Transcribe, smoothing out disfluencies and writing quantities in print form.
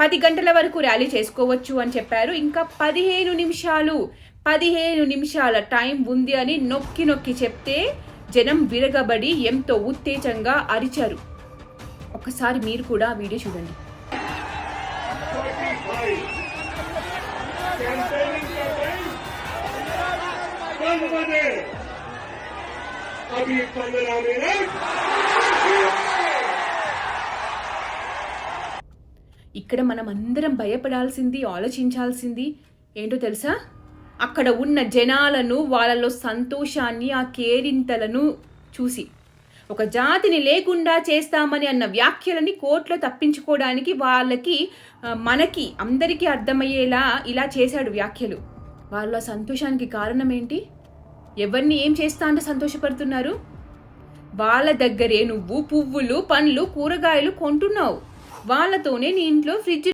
10 గంటల వరకు ర్యాలీ చేసుకోవచ్చు అని చెప్పారు. ఇంకా 15 నిమిషాల టైం ఉంది అని నొక్కి నొక్కి చెప్తే జనం విరగబడి ఎంతో ఉత్తేజంగా అరిచారు. ఒకసారి మీరు కూడా ఆ వీడియో చూడండి. ఇక్కడ మనం అందరం భయపడాల్సింది, ఆలోచించాల్సింది ఏంటో తెలుసా? అక్కడ ఉన్న జనాలను, వాళ్ళలో సంతోషాన్ని, ఆ కేరింతలను చూసి ఒక జాతిని లేకుండా చేస్తామని అన్న వ్యాఖ్యలని కోర్టులో తప్పించుకోవడానికి వాళ్ళకి, మనకి అందరికీ అర్థమయ్యేలా ఇలా చేశాడు వ్యాఖ్యలు. వాళ్ళ సంతోషానికి కారణం ఏంటి? ఎవరిని ఏం చేస్తా అంటే సంతోషపడుతున్నారు? వాళ్ళ దగ్గరే నువ్వు పువ్వులు, పండ్లు, కూరగాయలు కొంటున్నావు. వాళ్ళతోనే నీ ఇంట్లో ఫ్రిడ్జ్